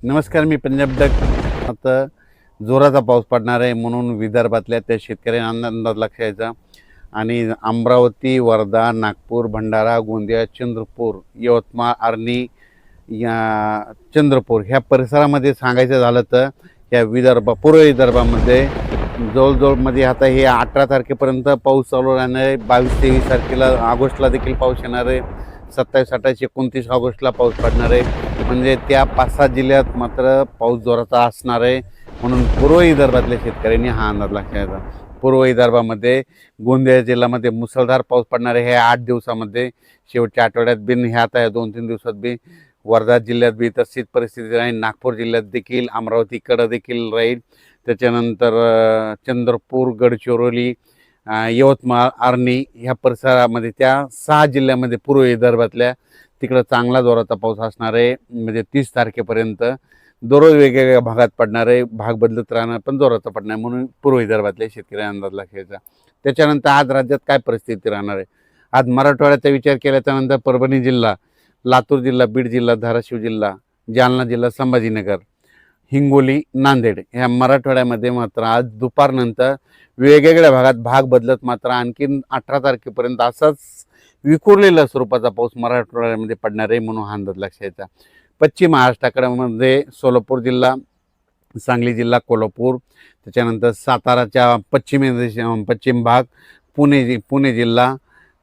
नमस्कार, मी पंजाब डक. आता जोराचा पाऊस पडणार आहे म्हणून विदर्भातल्या त्या शेतकऱ्यांना अंदाज लक्षायचा. आणि अमरावती, वर्धा, नागपूर, भंडारा, गोंदिया, चंद्रपूर, यवतमाळ, आर्णी, या चंद्रपूर ह्या परिसरामध्ये सांगायचं झालं तर या पूर्व विदर्भामध्ये जवळजवळमध्ये आता हे 18 तारखेपर्यंत पाऊस चालू राहणार आहे. 22-23 तारखेला ऑगस्टला देखील पाऊस येणार आहे. 27-28-29 ऑगस्टला पाऊस पडणार आहे. म्हणजे त्या 5-6 जिल्ह्यात मात्र पाऊस जोराचा असणार आहे. म्हणून पूर्व विदर्भातल्या शेतकऱ्यांनी हा अंदाज लक्षात. पूर्व विदर्भामध्ये गोंदिया जिल्ह्यामध्ये मुसळधार पाऊस पडणार आहे. हे 8 दिवसामध्ये, शेवटच्या आठवड्यात बिन ह्या आता या 2-3 दिवसात बी वर्धा जिल्ह्यात बी तशीच परिस्थिती राहील. नागपूर जिल्ह्यात देखील, अमरावतीकडं देखील राहील. त्याच्यानंतर चंद्रपूर, गडचिरोली, यवतमाळ, आर्णी ह्या परिसरामध्ये, त्या 6 जिल्ह्यामध्ये पूर्व विदर्भातल्या तिकडं चांगला जोराचा पाऊस असणार आहे. म्हणजे 30 तारखेपर्यंत दररोज वेगवेगळ्या भागात पडणार आहे. भाग बदलत राहणार, पण जोराचा पडणार, म्हणून पूर्व विदर्भातल्या शेतकऱ्यांना अंदाज लक्षायचा. त्याच्यानंतर आज राज्यात काय परिस्थिती राहणार आहे. आज मराठवाड्याचा विचार केल्याच्यानंतर परभणी जिल्हा, लातूर जिल्हा, बीड जिल्हा, धाराशिव जिल्हा, जालना जिल्हा, संभाजीनगर, हिंगोली, नांदेड ह्या मराठवाड्यामध्ये मात्र आज दुपारनंतर वेगवेगळ्या भागात भाग बदलत मात्र आणखीन 18 तारखेपर्यंत असाच विखुरलेल्या स्वरूपाचा पाऊस मराठवाड्यामध्ये पडणार आहे, म्हणून हा अंदाज लक्षायचा. पश्चिम महाराष्ट्राकडे सोलापूर जिल्हा, सांगली जिल्हा, कोल्हापूर, त्याच्यानंतर साताराच्या पश्चिम भाग, पुणे जिल्हा,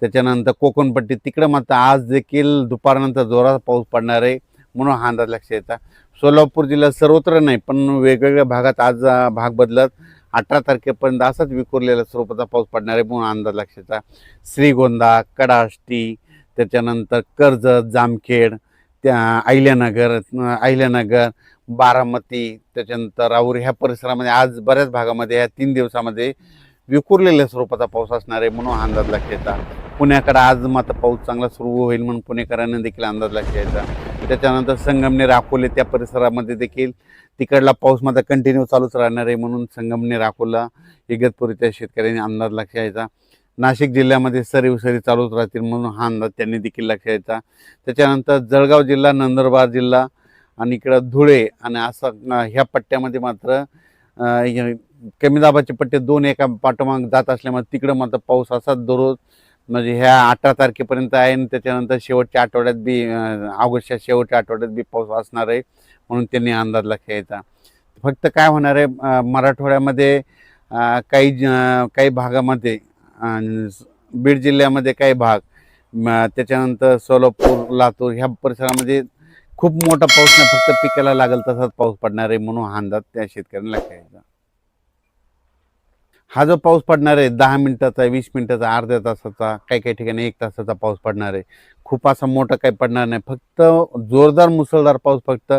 त्याच्यानंतर कोकणपट्टी तिकडं मात्र आज देखील दुपारनंतर जोराचा पाऊस पडणार आहे, म्हणून हा अंदाज लक्षायचा. सोलापूर जिल्ह्यात सर्वत्र नाही, पण वेगवेगळ्या भागात आज भाग बदलत 18 तारखेपर्यंत असाच विखुरलेल्या स्वरूपाचा पाऊस पडणार आहे, म्हणून अंदाज लक्षायचा. श्रीगोंदा, कडाष्टी, त्याच्यानंतर कर्जत, जामखेड, त्या अहिल्यानगर, बारामती, त्याच्यानंतर राऊर ह्या परिसरामध्ये आज बऱ्याच भागामध्ये या 3 दिवसामध्ये विखुरलेल्या स्वरूपाचा पाऊस असणार आहे, म्हणून अंदाज लक्षायचा. पुण्याकडे आज मात्र पाऊस चांगला सुरू होईल, म्हणून पुणेकरांना देखील अंदाज लक्षायचा. त्याच्यानंतर संगमनेर, अकोले त्या परिसरामध्ये देखील तिकडला पाऊस मात्र कंटिन्यू चालूच राहणार आहे, म्हणून संगमनेर, अकोला, इगतपुरीच्या शेतकऱ्यांनी अंदाज लक्षायचा. नाशिक जिल्ह्यामध्ये सरी चालूच राहतील, म्हणून हा अंदाज त्यांनी देखील लक्षायचा. त्याच्यानंतर जळगाव जिल्हा, नंदुरबार जिल्हा आणि इकडं धुळे आणि असं ह्या पट्ट्यामध्ये मात्र कमी दाबाचे पट्टे 2 एका पाठोमाग जात असल्यामुळे तिकडं मात्र पाऊस असाच दररोज म्हणजे ह्या 18 तारखेपर्यंत आहे. आणि त्याच्यानंतर शेवटच्या आठवड्यात बी ऑगस्टच्या शेवटच्या आठवड्यात बी पाऊस असणार आहे, म्हणून त्यांनी अंदाज लक्षायचा. फक्त काय होणार आहे, मराठवाड्यामध्ये काही भागामध्ये, बीड जिल्ह्यामध्ये काही भाग, त्याच्यानंतर सोलापूर, लातूर ह्या परिसरामध्ये खूप मोठा पाऊस नाही, फक्त पिकाला लागेल तसाच पाऊस पडणार आहे, म्हणून हा अंदाज त्या शेतकऱ्यांना लक्षायचा. हा जो पाऊस पडणार आहे 10 मिनिटाचा, 20 मिनिटाचा, अर्ध्या तासाचा, काही काही ठिकाणी 1 तासाचा पाऊस पडणार आहे. खूप असा मोठा काही पडणार नाही. फक्त जोरदार मुसळधार पाऊस फक्त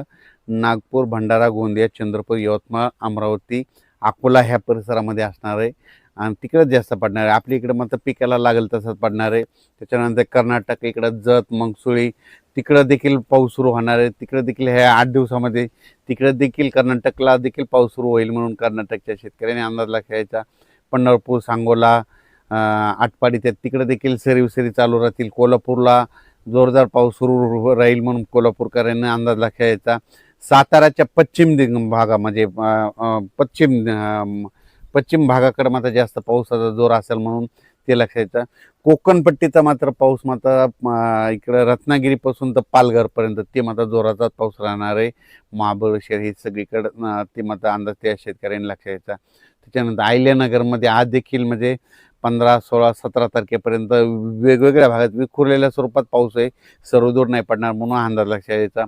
नागपूर, भंडारा, गोंदिया, चंद्रपूर, यवतमाळ, अमरावती, अकोला ह्या परिसरामध्ये असणार आहे आणि तिकडंच जास्त पडणार आहे. आपल्या इकडं मात्र पिकाला लागेल तसंच पडणार आहे. त्याच्यानंतर कर्नाटक, इकडं जत, मंगसुळी तिकडं देखील पाऊस सुरू होणार आहे. तिकडं देखील ह्या 8 दिवसामध्ये तिकडं देखील कर्नाटकला देखील पाऊस सुरू होईल, म्हणून कर्नाटकच्या शेतकऱ्यांनी अंदाज लक्षायचा. पंढरपूर, सांगोला, आटपाडी त्या तिकडं देखील सरी चालू राहतील. कोल्हापूरला जोरदार पाऊस सुरू राहील, म्हणून कोल्हापूरकरांनी अंदाज लक्षायचा. साताराच्या पश्चिम भागा म्हणजे पश्चिम भागाकडे मात्र जास्त पावसाचा जोर असेल, म्हणून ते लक्षायचं. कोकणपट्टीचा मात्र पाऊस मात्र इकडं रत्नागिरीपासून तर पालघरपर्यंत ते मात्र जोराचाच पाऊस राहणार आहे. महाबळेश्वर हे सगळीकडं ते मात्र अंदाज त्या शेतकऱ्यांनी लक्षायचा. त्याच्यानंतर अहिल्यानगरमध्ये आज देखील म्हणजे 15, 16, 17 तारखेपर्यंत वेगवेगळ्या भागात विखुरलेल्या स्वरूपात पाऊस आहे, सर्वदूर नाही पडणार, म्हणून अंदाज लक्षायचा.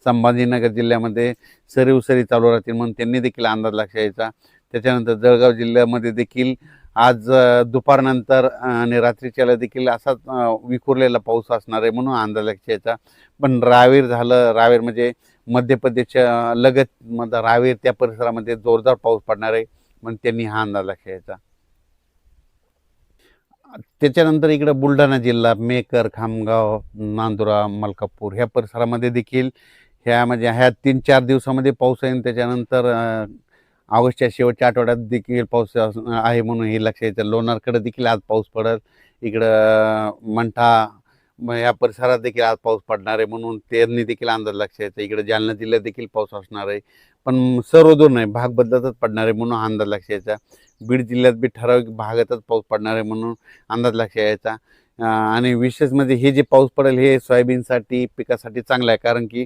संभाजीनगर जिल्ह्यामध्ये सरी चालू राहतील, म्हणून त्यांनी देखील अंदाज लक्षायचा. त्याच्यानंतर जळगाव जिल्ह्यामध्ये देखील आज दुपारनंतर आणि रात्रीच्याला देखील असाच विखुरलेला पाऊस असणार आहे, म्हणून अंदाज लक्षायचा. पण रावेर म्हणजे मध्य प्रदेशच्या लगत मध्ये रावेर त्या परिसरामध्ये जोरदार पाऊस पडणार आहे, म्हणून त्यांनी हा अंदाज लक्षायचा. त्याच्यानंतर इकडं बुलढाणा जिल्हा, मेकर, खामगाव, नांदुरा, मलकापूर ह्या परिसरामध्ये देखील ह्या 3-4 दिवसामध्ये पाऊस आहे. त्याच्यानंतर ऑगस्टच्या शेवटच्या आठवड्यात देखील पाऊस आहे, म्हणून हे लक्षात येतं. लोणारकडे देखील आज पाऊस पडेल. इकडं मंठा, या परिसरात देखील आज पाऊस पडणार आहे म्हणून त्यांनी देखील अंदाज लक्षात यायचा. इकडे जालना जिल्ह्यात देखील पाऊस असणार आहे, पण सर्वदूर नाही, भाग बदलतच पडणार आहे म्हणून हा अंदाज लक्षात यायचा. बीड जिल्ह्यात बी ठराविक भागातच पाऊस पडणार आहे म्हणून अंदाज लक्षात यायचा. आणि विशेष म्हणजे हे जे पाऊस पडेल हे सोयाबीनसाठी पिकासाठी चांगलं आहे, कारण की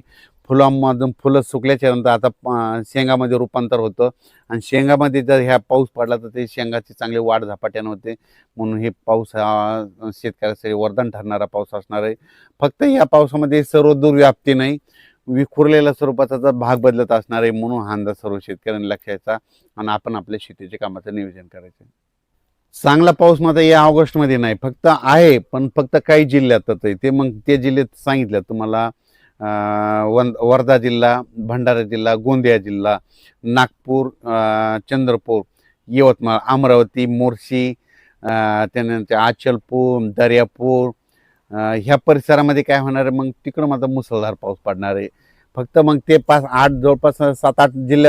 फुलांमधून फुलं सुकल्याच्या नंतर आता शेंगामध्ये रूपांतर होतं आणि शेंगामध्ये जर ह्या पाऊस पडला तर ते शेंगाची चांगली वाढ झपाट्यानं होते. म्हणून हे पाऊस हा शेतकऱ्यासाठी वरदान ठरणारा पाऊस असणार आहे. फक्त या पावसामध्ये सर्वदूर व्याप्ती नाही, विखुरलेल्या स्वरूपाचा जर भाग बदलत असणार आहे म्हणून हा अंदाज सर्व शेतकऱ्यांनी लक्षात यायचा आणि आपण आपल्या शेतीच्या कामाचं नियोजन करायचं. चांगला पाऊस मात्र या ऑगस्टमध्ये नाही, फक्त आहे पण फक्त काही जिल्ह्यातच आहे. ते मग ते जिल्हे सांगितलं तुम्हाला, वर्धा जिल्हा, भंडारा जिल्हा, गोंदिया जिल्हा, नागपूर, चंद्रपूर, यवतमाळ, अमरावती, मोर्शी, त्यानंतर अचलपूर, दर्यापूर, ह्या परिसरामध्ये काय होणार आहे, मग तिकडं मात्र मुसळधार पाऊस पडणार आहे. फक्त मग ते 5-8 जवळपास 7-8 जिल्ह्यात